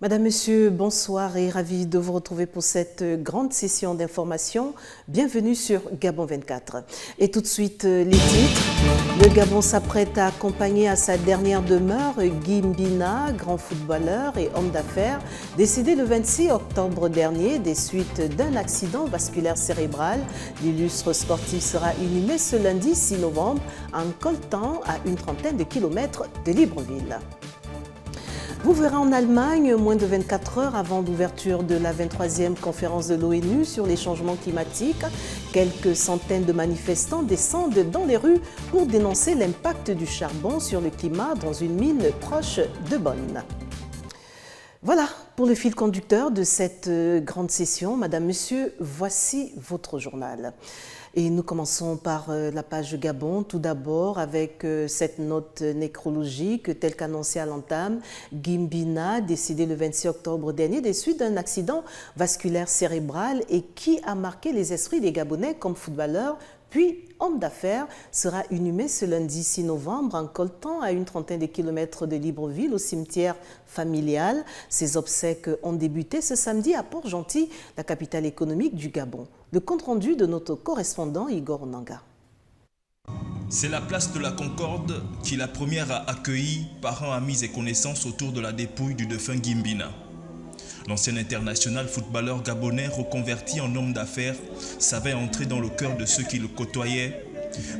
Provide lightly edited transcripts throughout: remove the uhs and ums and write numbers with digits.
Madame, Monsieur, bonsoir et ravi de vous retrouver pour cette grande session d'information. Bienvenue sur Gabon 24. Et tout de suite, les titres. Le Gabon s'apprête à accompagner à sa dernière demeure Guy Mbina, grand footballeur et homme d'affaires, décédé le 26 octobre dernier des suites d'un accident vasculaire cérébral. L'illustre sportif sera inhumé ce lundi 6 novembre en coltan à une trentaine de kilomètres de Libreville. Vous verrez en Allemagne, moins de 24 heures avant l'ouverture de la 23e conférence de l'ONU sur les changements climatiques, quelques centaines de manifestants descendent dans les rues pour dénoncer l'impact du charbon sur le climat dans une mine proche de Bonn. Voilà pour le fil conducteur de cette grande session. Madame, Monsieur, voici votre journal. Et nous commençons par la page Gabon, tout d'abord avec cette note nécrologique telle qu'annoncée à l'entame. Guy Mbina, décédé le 26 octobre dernier des suites d'un accident vasculaire cérébral et qui a marqué les esprits des Gabonais comme footballeur, puis homme d'affaires, sera inhumé ce lundi 6 novembre en coltan à une trentaine de kilomètres de Libreville au cimetière familial. Ces obsèques ont débuté ce samedi à Port-Gentil, la capitale économique du Gabon. Le compte-rendu de notre correspondant Igor Nanga. C'est la place de la Concorde qui est la première à accueillir parents, amis et connaissances autour de la dépouille du défunt Guy Mbina. L'ancien international footballeur gabonais reconverti en homme d'affaires savait entrer dans le cœur de ceux qui le côtoyaient.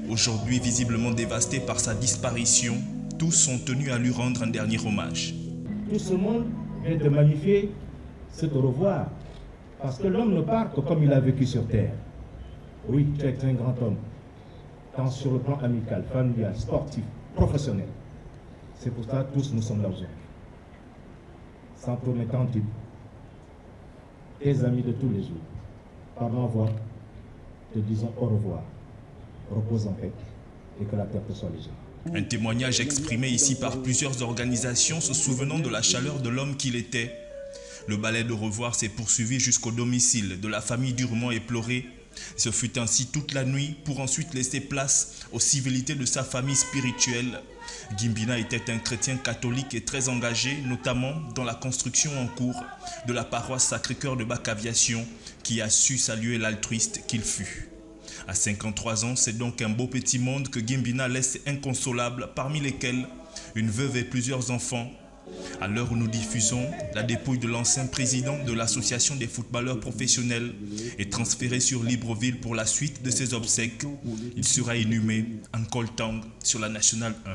Aujourd'hui visiblement dévasté par sa disparition, tous sont tenus à lui rendre un dernier hommage. Tout ce monde vient de magnifier ce au revoir, parce que l'homme ne part que comme il a vécu sur terre. Oui, tu es un grand homme, tant sur le plan amical, familial, sportif, professionnel. C'est pour ça que tous nous sommes là aujourd'hui. Sans tourner tant de tes amis de tous les jours, par ma voix, te disons au revoir, repose en paix et que la terre te soit légère. Un témoignage exprimé ici par plusieurs organisations se souvenant de la chaleur de l'homme qu'il était. Le ballet de revoir s'est poursuivi jusqu'au domicile de la famille durement éplorée. Ce fut ainsi toute la nuit pour ensuite laisser place aux civilités de sa famille spirituelle. Guy Mbina était un chrétien catholique et très engagé, notamment dans la construction en cours de la paroisse Sacré-Cœur de Bac-Aviation, qui a su saluer l'altruiste qu'il fut. À 53 ans, c'est donc un beau petit monde que Guy Mbina laisse inconsolable, parmi lesquels une veuve et plusieurs enfants. À l'heure où nous diffusons, la dépouille de l'ancien président de l'association des footballeurs professionnels est transférée sur Libreville pour la suite de ses obsèques. Il sera inhumé en coltan sur la Nationale 1.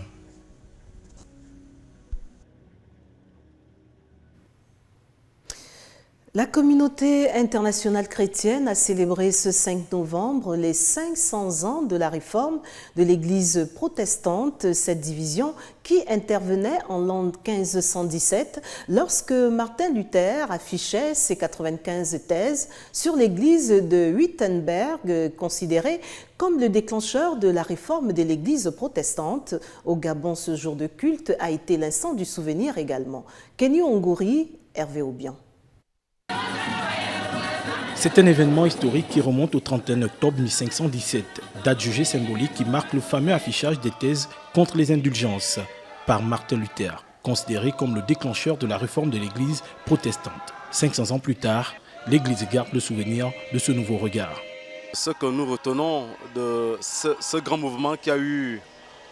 La communauté internationale chrétienne a célébré ce 5 novembre les 500 ans de la réforme de l'Église protestante, cette division qui intervenait en l'an 1517 lorsque Martin Luther affichait ses 95 thèses sur l'Église de Wittenberg, considérée comme le déclencheur de la réforme de l'Église protestante. Au Gabon, ce jour de culte a été l'instant du souvenir également. Kenny Onguri, Hervé Aubian. C'est un événement historique qui remonte au 31 octobre 1517, date jugée symbolique qui marque le fameux affichage des thèses contre les indulgences par Martin Luther, considéré comme le déclencheur de la réforme de l'Église protestante. 500 ans plus tard, l'Église garde le souvenir de ce nouveau regard. Ce que nous retenons de ce grand mouvement qui a eu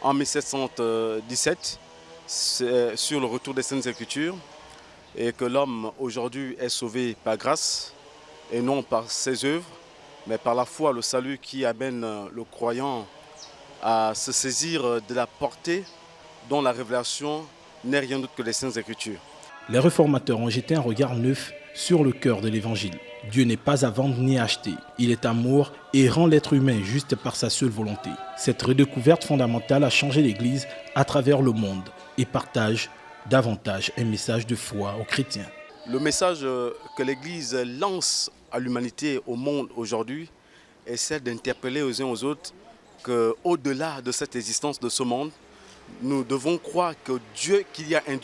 en 1717, c'est sur le retour des Saintes Écritures, et que l'homme aujourd'hui est sauvé par grâce, et non par ses œuvres, mais par la foi, le salut qui amène le croyant à se saisir de la portée dont la révélation n'est rien d'autre que les Saintes Écritures. Les réformateurs ont jeté un regard neuf sur le cœur de l'Évangile. Dieu n'est pas à vendre ni à acheter. Il est amour et rend l'être humain juste par sa seule volonté. Cette redécouverte fondamentale a changé l'Église à travers le monde et partage davantage un message de foi aux chrétiens. Le message que l'Église lance à l'humanité, au monde aujourd'hui, essaie d'interpeller aux uns aux autres qu'au-delà de cette existence de ce monde, nous devons croire que Dieu, qu'il y a un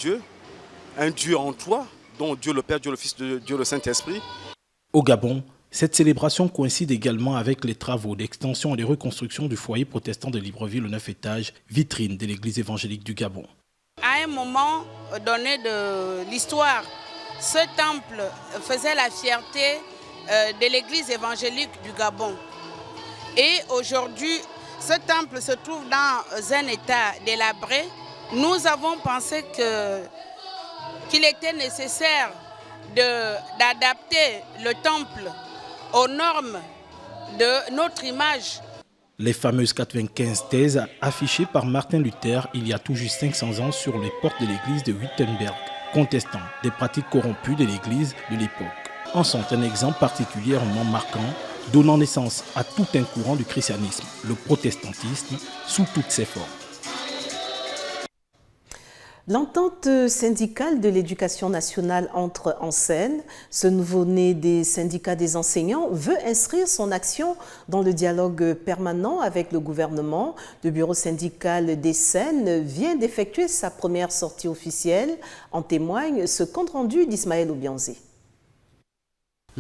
Dieu en toi, dont Dieu le Père, Dieu le Fils, Dieu le Saint-Esprit. Au Gabon, cette célébration coïncide également avec les travaux d'extension et de reconstruction du foyer protestant de Libreville au 9 étages, vitrine de l'église évangélique du Gabon. À un moment donné de l'histoire ce temple faisait la fierté de l'église évangélique du Gabon. Et aujourd'hui, ce temple se trouve dans un état délabré. Nous avons pensé qu'il était nécessaire d'adapter le temple aux normes de notre image. Les fameuses 95 thèses affichées par Martin Luther il y a tout juste 500 ans sur les portes de l'église de Wittenberg, contestant des pratiques corrompues de l'église de l'époque, en sont un exemple particulièrement marquant, donnant naissance à tout un courant du christianisme, le protestantisme, sous toutes ses formes. L'entente syndicale de l'éducation nationale entre en scène. Ce nouveau-né des syndicats des enseignants veut inscrire son action dans le dialogue permanent avec le gouvernement. Le bureau syndical des Seines vient d'effectuer sa première sortie officielle. En témoigne ce compte-rendu d'Ismaël Obianzi.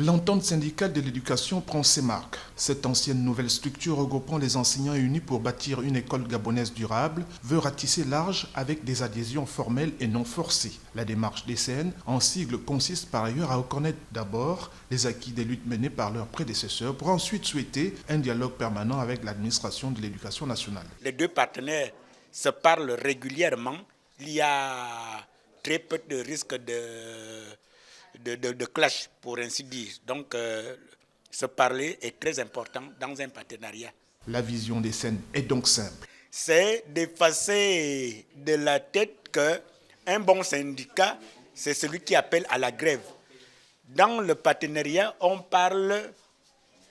L'entente syndicale de l'éducation prend ses marques. Cette ancienne nouvelle structure regroupant les enseignants unis pour bâtir une école gabonaise durable veut ratisser large avec des adhésions formelles et non forcées. La démarche des Seines, en sigle, consiste par ailleurs à reconnaître d'abord les acquis des luttes menées par leurs prédécesseurs pour ensuite souhaiter un dialogue permanent avec l'administration de l'éducation nationale. Les deux partenaires se parlent régulièrement. Il y a très peu de risques de clash, pour ainsi dire. Donc, se parler est très important dans un partenariat. La vision des Seines est donc simple. C'est d'effacer de la tête qu'un bon syndicat, c'est celui qui appelle à la grève. Dans le partenariat, on parle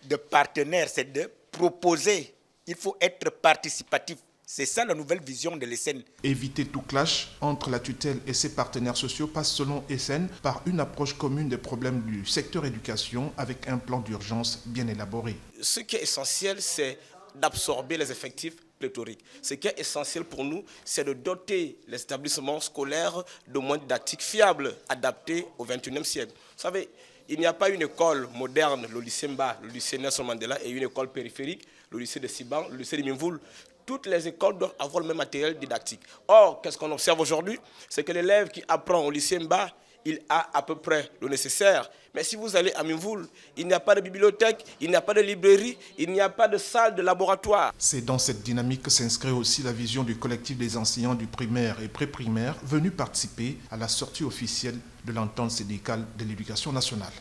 de partenaire, c'est de proposer. Il faut être participatif. C'est ça la nouvelle vision de l'ESN. Éviter tout clash entre la tutelle et ses partenaires sociaux passe selon ESN par une approche commune des problèmes du secteur éducation avec un plan d'urgence bien élaboré. Ce qui est essentiel, c'est d'absorber les effectifs pléthoriques. Ce qui est essentiel pour nous, c'est de doter les établissements scolaires de moyens didactiques fiables, adaptés au XXIe siècle. Vous savez, il n'y a pas une école moderne, le lycée Mba, le lycée Nelson Mandela, et une école périphérique, le lycée de Siban, le lycée de Minvoul. Toutes les écoles doivent avoir le même matériel didactique. Or, qu'est-ce qu'on observe aujourd'hui? C'est que l'élève qui apprend au lycée Mba, il a à peu près le nécessaire. Mais si vous allez à Minvoul, il n'y a pas de bibliothèque, il n'y a pas de librairie, il n'y a pas de salle de laboratoire. C'est dans cette dynamique que s'inscrit aussi la vision du collectif des enseignants du primaire et pré-primaire venus participer à la sortie officielle de l'entente syndicale de l'éducation nationale.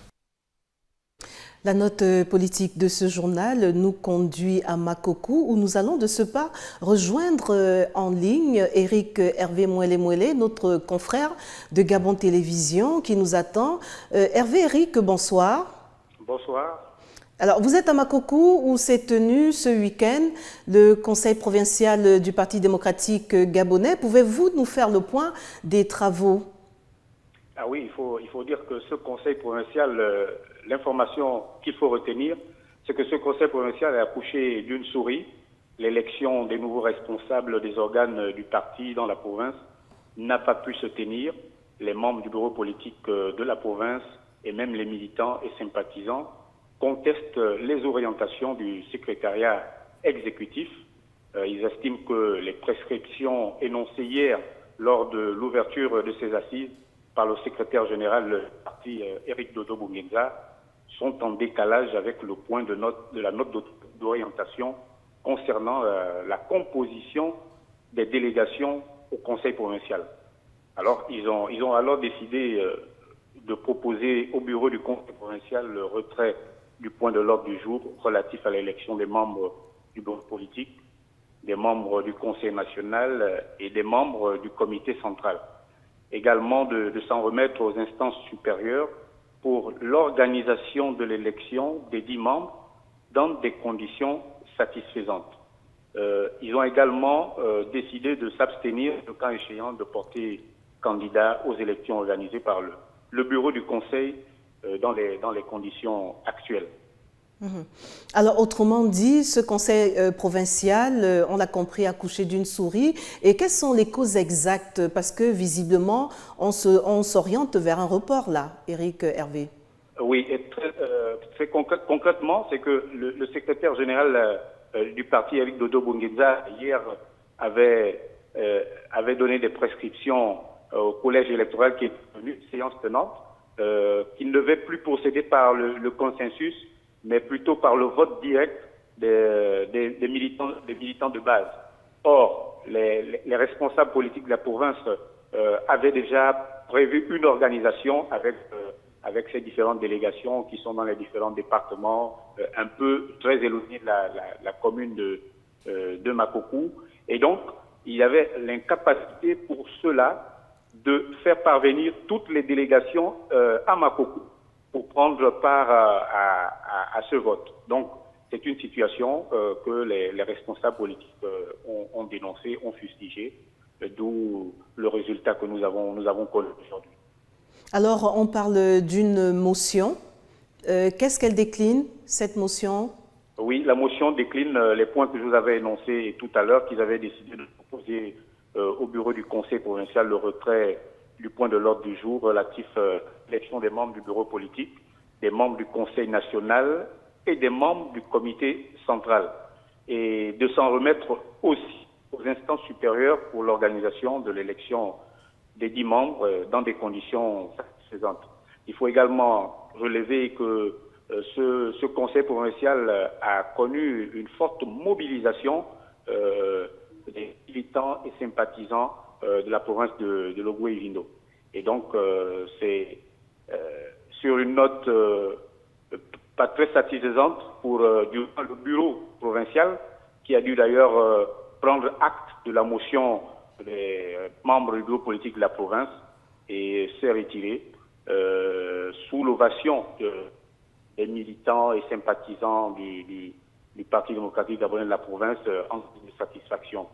La note politique de ce journal nous conduit à Makoko où nous allons de ce pas rejoindre en ligne Eric Hervé Mouelé, notre confrère de Gabon Télévision qui nous attend. Hervé, Eric, bonsoir. Bonsoir. Alors, vous êtes à Makoko où s'est tenu ce week-end le Conseil provincial du Parti démocratique gabonais. Pouvez-vous nous faire le point des travaux? Ah oui, il faut dire que ce Conseil provincial, l'information qu'il faut retenir, c'est que ce Conseil provincial a accouché d'une souris. L'élection des nouveaux responsables des organes du parti dans la province n'a pas pu se tenir. Les membres du bureau politique de la province et même les militants et sympathisants contestent les orientations du secrétariat exécutif. Ils estiment que les prescriptions énoncées hier lors de l'ouverture de ces assises par le secrétaire général du parti Éric Dodo Bungenza sont en décalage avec le point de la note d'orientation concernant la composition des délégations au Conseil provincial. Alors, ils ont alors décidé de proposer au bureau du Conseil provincial le retrait du point de l'ordre du jour relatif à l'élection des membres du bureau politique, des membres du Conseil national et des membres du comité central. Également de s'en remettre aux instances supérieures pour l'organisation de l'élection des 10 membres dans des conditions satisfaisantes. Ils ont également décidé de s'abstenir, le cas échéant, de porter candidat aux élections organisées par le bureau du Conseil dans les conditions actuelles. Alors, autrement dit, ce conseil provincial, on l'a compris, a accouché d'une souris. Et quelles sont les causes exactes? Parce que, visiblement, on s'oriente vers un report, là, Eric Hervé. Oui, et très concrètement, c'est que le secrétaire général du parti, Éric Dodo Bungenza, hier, avait donné des prescriptions au collège électoral qui est devenu séance tenante. qui ne devait plus procéder par le consensus, mais plutôt par le vote direct des militants de base. Or, les responsables politiques de la province avaient déjà prévu une organisation avec ces différentes délégations qui sont dans les différents départements, un peu très éloignés de la commune de Makokou. Et donc, il y avait l'incapacité pour ceux-là de faire parvenir toutes les délégations à Makokou pour prendre part à ce vote. Donc, c'est une situation que les responsables politiques ont dénoncée, ont fustigée, d'où le résultat que nous avons connu aujourd'hui. Alors, on parle d'une motion. Qu'est-ce qu'elle décline, cette motion? Oui, la motion décline les points que je vous avais énoncés tout à l'heure, qu'ils avaient décidé de proposer au bureau du conseil provincial le retrait du point de l'ordre du jour relatif à l'élection des membres du bureau politique, des membres du conseil national et des membres du comité central, et de s'en remettre aussi aux instances supérieures pour l'organisation de l'élection des 10 membres dans des conditions satisfaisantes. Il faut également relever que ce conseil provincial a connu une forte mobilisation des militants et sympathisants de la province de Logoué-Vindo. Et donc, c'est sur une note pas très satisfaisante pour le bureau provincial, qui a dû d'ailleurs prendre acte de la motion des membres du bureau politique de la province et s'est retiré sous l'ovation des militants et sympathisants du Parti démocratique gabonais de la province en satisfaction.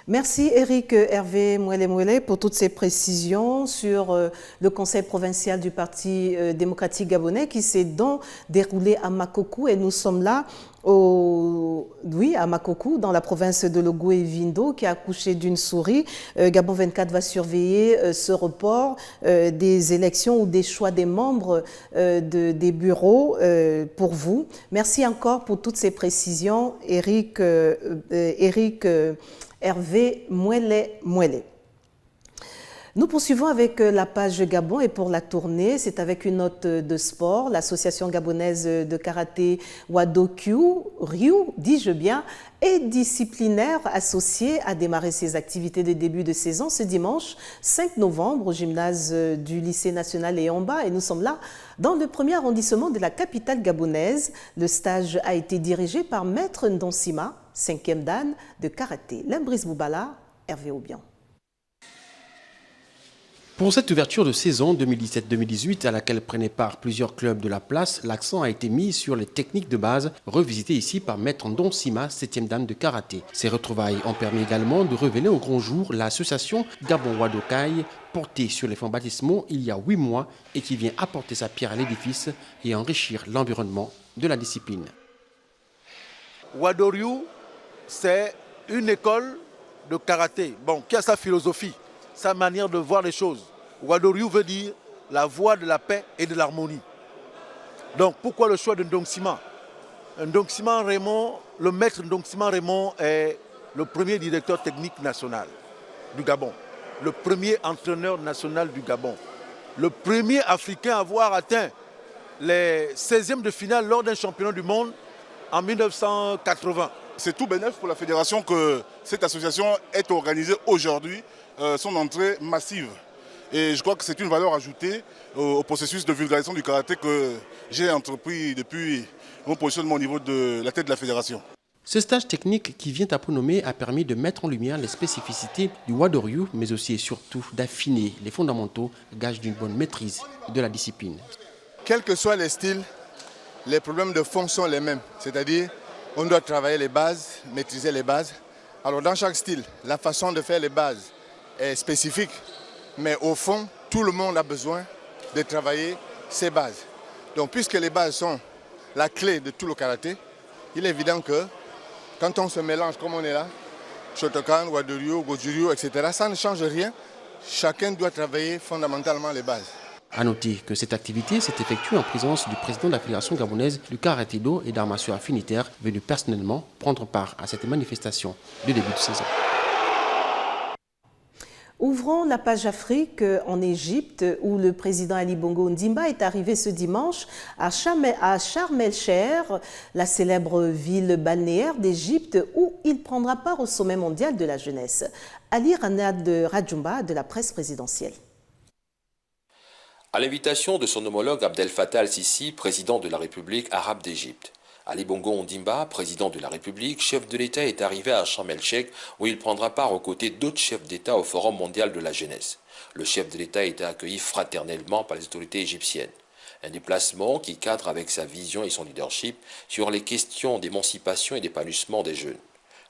Merci Éric Hervé Mouélé pour toutes ces précisions sur le conseil provincial du Parti démocratique gabonais qui s'est donc déroulé à Makokou, et nous sommes là à Makokou, dans la province de Logoué-Vindo, qui a accouché d'une souris. Gabon 24 va surveiller ce report des élections ou des choix des membres des bureaux pour vous. Merci encore pour toutes ces précisions, Éric Hervé Mouélé. Nous poursuivons avec la page Gabon, et pour la tournée, c'est avec une note de sport. L'association gabonaise de karaté Wado-Ryu, dis-je bien, est disciplinaire associée à démarrer ses activités de début de saison ce dimanche 5 novembre au gymnase du lycée national Léomba, et nous sommes là dans le premier arrondissement de la capitale gabonaise. Le stage a été dirigé par Maître Ndonsima, 5e dan de karaté. Limbrice Boubala, Hervé Aubian. Pour cette ouverture de saison 2017-2018 à laquelle prenaient part plusieurs clubs de la place, l'accent a été mis sur les techniques de base revisitées ici par Maître Ndonsima, 7e dan de karaté. Ces retrouvailles ont permis également de révéler au grand jour l'association Gabon Wadokai, portée sur les fonds baptismaux il y a 8 mois et qui vient apporter sa pierre à l'édifice et enrichir l'environnement de la discipline. Wado-Ryu, c'est une école de karaté qui a sa philosophie, sa manière de voir les choses. Wado-Ryu veut dire la voie de la paix et de l'harmonie. Donc pourquoi le choix de Ndonsima? Ndonsima Raymond, le maître Ndonsima Raymond est le premier directeur technique national du Gabon, le premier entraîneur national du Gabon, le premier Africain à avoir atteint les 16e de finale lors d'un championnat du monde en 1980. C'est tout bénéfice pour la fédération que cette association ait organisé aujourd'hui son entrée massive. Et je crois que c'est une valeur ajoutée au processus de vulgarisation du karaté que j'ai entrepris depuis mon positionnement au niveau de la tête de la fédération. Ce stage technique qui vient à peu nommer a permis de mettre en lumière les spécificités du Wado-Ryu, mais aussi et surtout d'affiner les fondamentaux, gage d'une bonne maîtrise de la discipline. Quels que soient les styles, les problèmes de fond sont les mêmes. C'est-à-dire, on doit travailler les bases, maîtriser les bases. Alors dans chaque style, la façon de faire les bases est spécifique, mais au fond, tout le monde a besoin de travailler ses bases. Donc puisque les bases sont la clé de tout le karaté, il est évident que quand on se mélange comme on est là, Shotokan, Wado-Ryu, Goju-Ryu, etc., ça ne change rien. Chacun doit travailler fondamentalement les bases. A noter que cette activité s'est effectuée en présence du président de la Fédération gabonaise du karaté-do et d'arts martiaux affinitaires, venu personnellement prendre part à cette manifestation de début de saison. Ouvrons la page Afrique en Égypte où le président Ali Bongo Ondimba est arrivé ce dimanche à Sharm el-Sheikh, la célèbre ville balnéaire d'Égypte où il prendra part au sommet mondial de la jeunesse. Ali Ranad Rajumba de la presse présidentielle. À l'invitation de son homologue Abdel Fattah al-Sisi, président de la République arabe d'Égypte, Ali Bongo Ondimba, président de la République, chef de l'État, est arrivé à Sharm el-Sheikh où il prendra part aux côtés d'autres chefs d'État au Forum mondial de la jeunesse. Le chef de l'État a été accueilli fraternellement par les autorités égyptiennes. Un déplacement qui cadre avec sa vision et son leadership sur les questions d'émancipation et d'épanouissement des jeunes.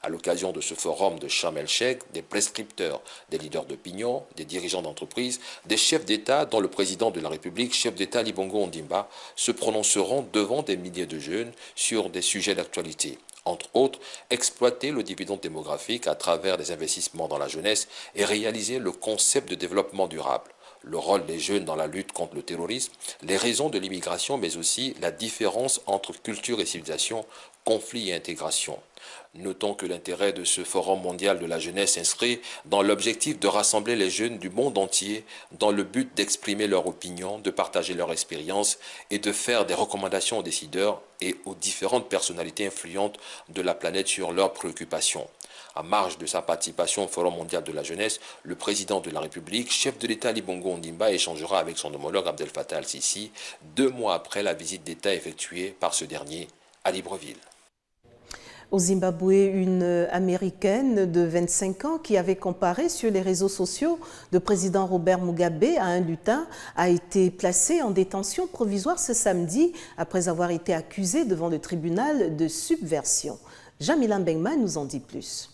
À l'occasion de ce forum de Sharm el-Sheikh, des prescripteurs, des leaders d'opinion, des dirigeants d'entreprise, des chefs d'État, dont le président de la République, chef d'État Ali Bongo Ondimba, se prononceront devant des milliers de jeunes sur des sujets d'actualité. Entre autres, exploiter le dividende démographique à travers des investissements dans la jeunesse et réaliser le concept de développement durable. Le rôle des jeunes dans la lutte contre le terrorisme, les raisons de l'immigration, mais aussi la différence entre culture et civilisation, conflit et intégration. Notons que l'intérêt de ce Forum mondial de la jeunesse s'inscrit dans l'objectif de rassembler les jeunes du monde entier dans le but d'exprimer leur opinion, de partager leur expérience et de faire des recommandations aux décideurs et aux différentes personnalités influentes de la planète sur leurs préoccupations. À marge de sa participation au Forum mondial de la jeunesse, le président de la République, chef de l'État Ali Bongo Ondimba, échangera avec son homologue Abdel Fattah al-Sisi 2 mois après la visite d'État effectuée par ce dernier à Libreville. Au Zimbabwe, une Américaine de 25 ans qui avait comparé sur les réseaux sociaux le président Robert Mugabe à un lutin a été placée en détention provisoire ce samedi après avoir été accusée devant le tribunal de subversion. Jamila Mbengma nous en dit plus.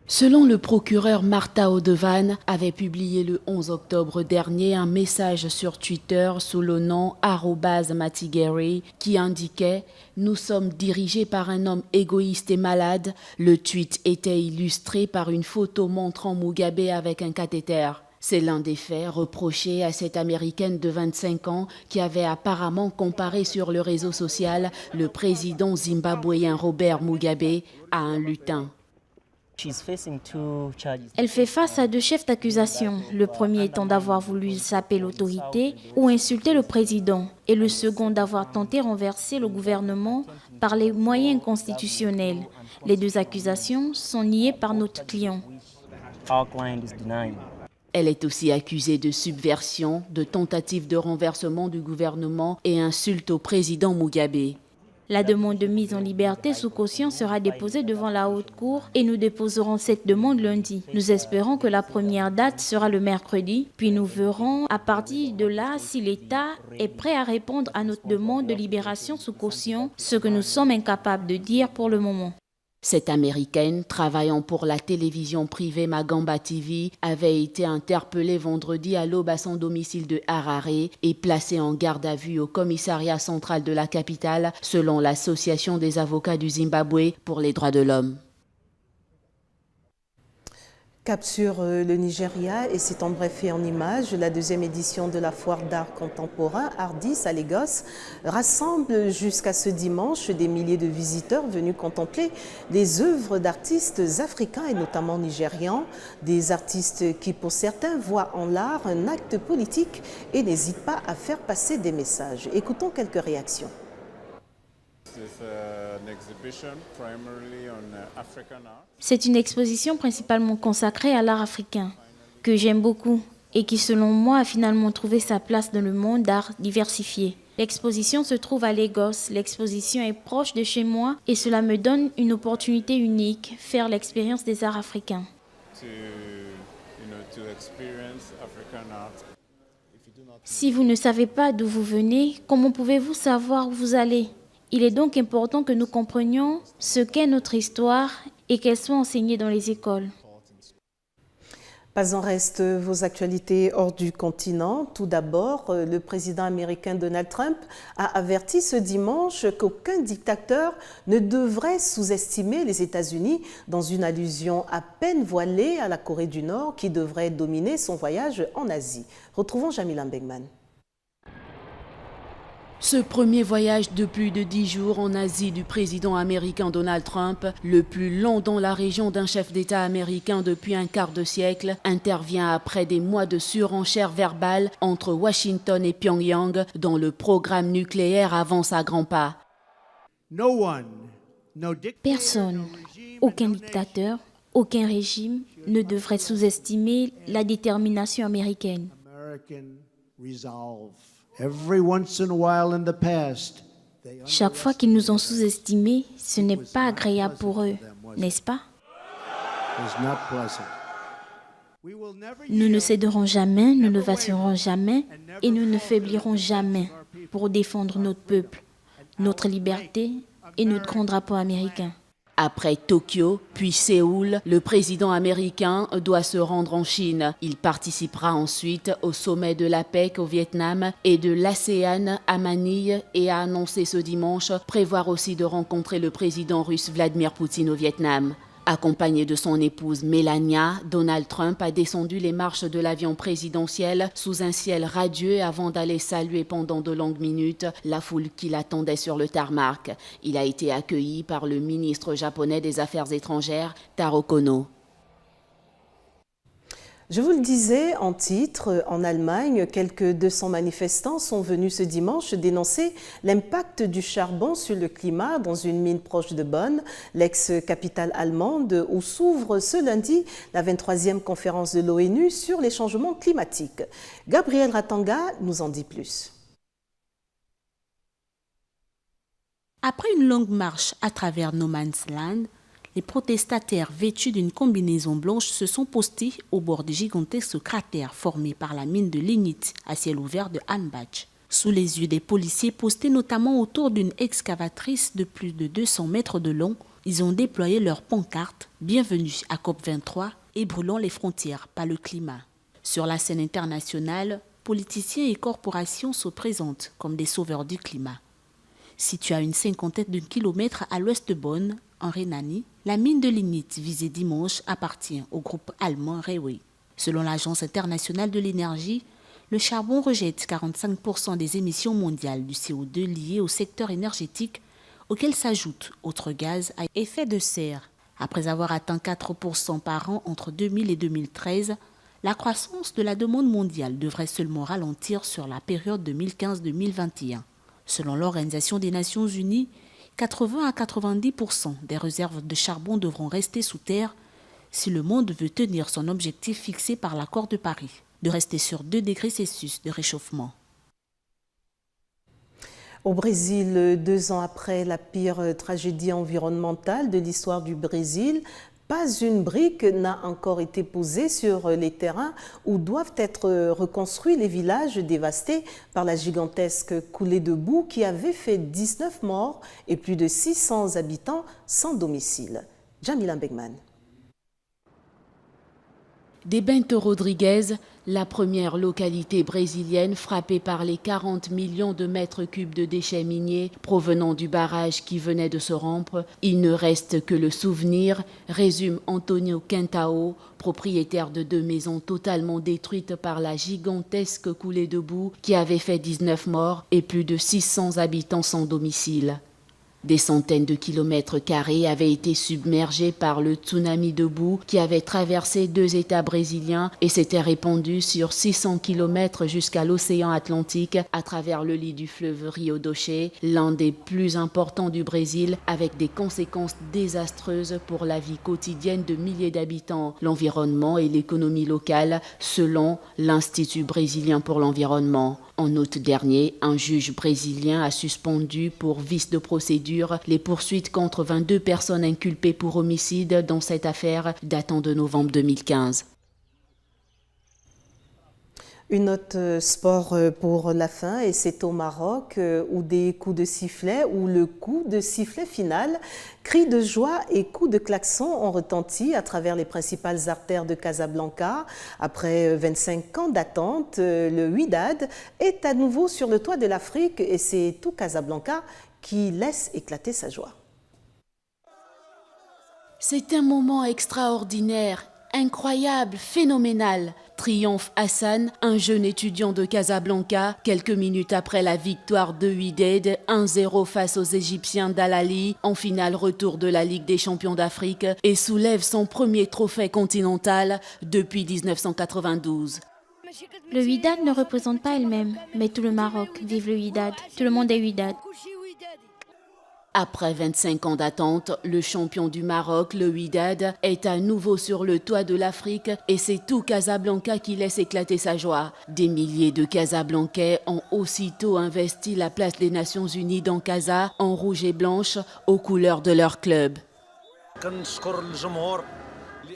Selon le procureur Martha Odevan, avait publié le 11 octobre dernier un message sur Twitter sous le nom @matigeri qui indiquait « Nous sommes dirigés par un homme égoïste et malade ». Le tweet était illustré par une photo montrant Mugabe avec un cathéter. C'est l'un des faits reprochés à cette Américaine de 25 ans qui avait apparemment comparé sur le réseau social le président zimbabwéen Robert Mugabe à un lutin. Elle fait face à 2 chefs d'accusation, le premier étant d'avoir voulu saper l'autorité ou insulter le président, et le second d'avoir tenté de renverser le gouvernement par les moyens constitutionnels. Les 2 accusations sont niées par notre client. Elle est aussi accusée de subversion, de tentative de renversement du gouvernement et insulte au président Mugabe. La demande de mise en liberté sous caution sera déposée devant la Haute Cour et nous déposerons cette demande lundi. Nous espérons que la première date sera le mercredi, puis nous verrons à partir de là si l'État est prêt à répondre à notre demande de libération sous caution, ce que nous sommes incapables de dire pour le moment. Cette Américaine, travaillant pour la télévision privée Magamba TV, avait été interpellée vendredi à l'aube à son domicile de Harare et placée en garde à vue au commissariat central de la capitale, selon l'Association des avocats du Zimbabwe pour les droits de l'homme. Cap sur le Nigeria, et c'est en bref et en images, la 2e édition de la foire d'art contemporain Ardis à Lagos rassemble jusqu'à ce dimanche des milliers de visiteurs venus contempler les œuvres d'artistes africains et notamment nigérians, des artistes qui pour certains voient en l'art un acte politique et n'hésitent pas à faire passer des messages. Écoutons quelques réactions. C'est une exposition principalement consacrée à l'art africain, que j'aime beaucoup et qui selon moi a finalement trouvé sa place dans le monde d'art diversifié. L'exposition se trouve à Lagos, l'exposition est proche de chez moi et cela me donne une opportunité unique, faire l'expérience des arts africains. Si vous ne savez pas d'où vous venez, comment pouvez-vous savoir où vous allez ? Il est donc important que nous comprenions ce qu'est notre histoire et qu'elle soit enseignée dans les écoles. Pas en reste vos actualités hors du continent. Tout d'abord, le président américain Donald Trump a averti ce dimanche qu'aucun dictateur ne devrait sous-estimer les États-Unis dans une allusion à peine voilée à la Corée du Nord qui devrait dominer son voyage en Asie. Retrouvons Jamila Mbengman. Ce premier voyage de plus de 10 jours en Asie du président américain Donald Trump, le plus long dans la région d'un chef d'État américain depuis un quart de siècle, intervient après des mois de surenchère verbale entre Washington et Pyongyang, dont le programme nucléaire avance à grands pas. Personne, aucun dictateur, aucun régime ne devrait sous-estimer la détermination américaine. Chaque fois qu'ils nous ont sous-estimés, ce n'est pas agréable pour eux, n'est-ce pas? Nous ne céderons jamais, nous ne vacillerons jamais et nous ne faiblirons jamais pour défendre notre peuple, notre liberté et notre grand drapeau américain. Après Tokyo, puis Séoul, le président américain doit se rendre en Chine. Il participera ensuite au sommet de l'APEC au Vietnam et de l'ASEAN à Manille et a annoncé ce dimanche prévoir aussi de rencontrer le président russe Vladimir Poutine au Vietnam. Accompagné de son épouse Melania, Donald Trump a descendu les marches de l'avion présidentiel sous un ciel radieux avant d'aller saluer pendant de longues minutes la foule qui l'attendait sur le tarmac. Il a été accueilli par le ministre japonais des Affaires étrangères, Taro Kono. Je vous le disais en titre, en Allemagne, quelques 200 manifestants sont venus ce dimanche dénoncer l'impact du charbon sur le climat dans une mine proche de Bonn, l'ex-capitale allemande, où s'ouvre ce lundi la 23e conférence de l'ONU sur les changements climatiques. Gabriel Ratanga nous en dit plus. Après une longue marche à travers No Man's Land, les protestataires vêtus d'une combinaison blanche se sont postés au bord du gigantesque cratère formé par la mine de lignite à ciel ouvert de Hanbach. Sous les yeux des policiers postés notamment autour d'une excavatrice de plus de 200 mètres de long, ils ont déployé leur pancarte « Bienvenue à COP23 » et brûlons les frontières, pas le climat. Sur la scène internationale, politiciens et corporations se présentent comme des sauveurs du climat. Située à une cinquantaine de kilomètres à l'ouest de Bonn, en Rhénanie, la mine de lignite visée dimanche appartient au groupe allemand Rewe. Selon l'Agence internationale de l'énergie, le charbon rejette 45% des émissions mondiales du CO2 liées au secteur énergétique, auquel s'ajoutent autres gaz à effet de serre. Après avoir atteint 4% par an entre 2000 et 2013, la croissance de la demande mondiale devrait seulement ralentir sur la période 2015-2021. Selon l'Organisation des Nations Unies, 80 à 90% des réserves de charbon devront rester sous terre si le monde veut tenir son objectif fixé par l'accord de Paris, de rester sur 2 degrés Celsius de réchauffement. Au Brésil, 2 ans après la pire tragédie environnementale de l'histoire du Brésil, pas une brique n'a encore été posée sur les terrains où doivent être reconstruits les villages dévastés par la gigantesque coulée de boue qui avait fait 19 morts et plus de 600 habitants sans domicile. Jamila Begman. De Bento Rodrigues, la première localité brésilienne frappée par les 40 millions de mètres cubes de déchets miniers provenant du barrage qui venait de se rompre, il ne reste que le souvenir, résume Antonio Quintao, propriétaire de 2 maisons totalement détruites par la gigantesque coulée de boue qui avait fait 19 morts et plus de 600 habitants sans domicile. Des centaines de kilomètres carrés avaient été submergés par le tsunami de boue qui avait traversé 2 États brésiliens et s'était répandu sur 600 kilomètres jusqu'à l'océan Atlantique à travers le lit du fleuve Rio Doce, l'un des plus importants du Brésil, avec des conséquences désastreuses pour la vie quotidienne de milliers d'habitants, l'environnement et l'économie locale, selon l'Institut brésilien pour l'environnement. En août dernier, un juge brésilien a suspendu pour vice de procédure les poursuites contre 22 personnes inculpées pour homicide dans cette affaire datant de novembre 2015. Une note sport pour la fin et c'est au Maroc où des coups de sifflet ou le coup de sifflet final, cris de joie et coups de klaxon ont retenti à travers les principales artères de Casablanca. Après 25 ans d'attente, le Wydad est à nouveau sur le toit de l'Afrique et c'est tout Casablanca qui laisse éclater sa joie. C'est un moment extraordinaire. incroyable, phénoménal. Triomphe Hassan, un jeune étudiant de Casablanca, quelques minutes après la victoire de Wydad 1-0 face aux Égyptiens d'Al-Ahly en finale retour de la Ligue des champions d'Afrique et soulève son premier trophée continental depuis 1992. Le Wydad ne représente pas elle-même, mais tout le Maroc. Vive le Wydad. Tout le monde est Wydad. Après 25 ans d'attente, le champion du Maroc, le Wydad, est à nouveau sur le toit de l'Afrique et c'est tout Casablanca qui laisse éclater sa joie. Des milliers de Casablancais ont aussitôt investi la place des Nations Unies dans Casa en rouge et blanche aux couleurs de leur club.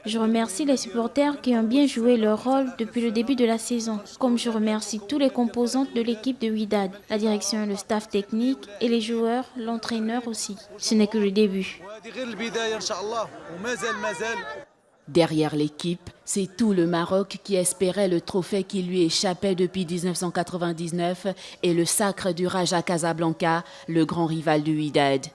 Je remercie les supporters qui ont bien joué leur rôle depuis le début de la saison, comme je remercie tous les composantes de l'équipe de Wydad, la direction, le staff technique et les joueurs, l'entraîneur aussi. Ce n'est que le début. Derrière l'équipe, c'est tout le Maroc qui espérait le trophée qui lui échappait depuis 1999 et le sacre du Raja Casablanca, le grand rival du Wydad.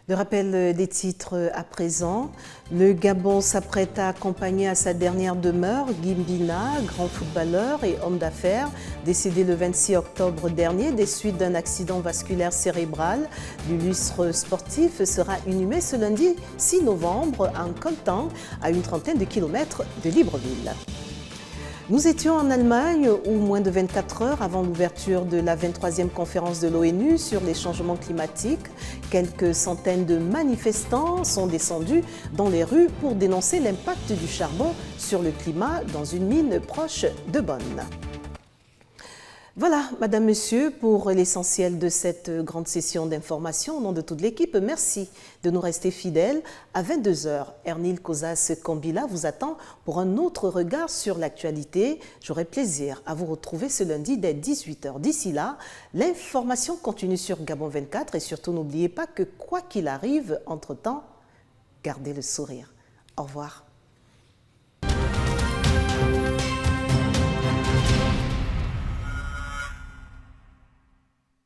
Le rappel des titres à présent. Le Gabon s'apprête à accompagner à sa dernière demeure Gimbina, grand footballeur et homme d'affaires, décédé le 26 octobre dernier des suites d'un accident vasculaire cérébral. L'illustre sportif sera inhumé ce lundi 6 novembre en Coltan, à une trentaine de kilomètres de Libreville. Nous étions en Allemagne où moins de 24 heures avant l'ouverture de la 23e conférence de l'ONU sur les changements climatiques, quelques centaines de manifestants sont descendus dans les rues pour dénoncer l'impact du charbon sur le climat dans une mine proche de Bonn. Voilà, Madame, Monsieur, pour l'essentiel de cette grande session d'information. Au nom de toute l'équipe, merci de nous rester fidèles. À 22h, Ernil Kozas-Kambila vous attend pour un autre regard sur l'actualité. J'aurai plaisir à vous retrouver ce lundi dès 18h. D'ici là, l'information continue sur Gabon 24 et surtout n'oubliez pas que quoi qu'il arrive, entre-temps, gardez le sourire. Au revoir.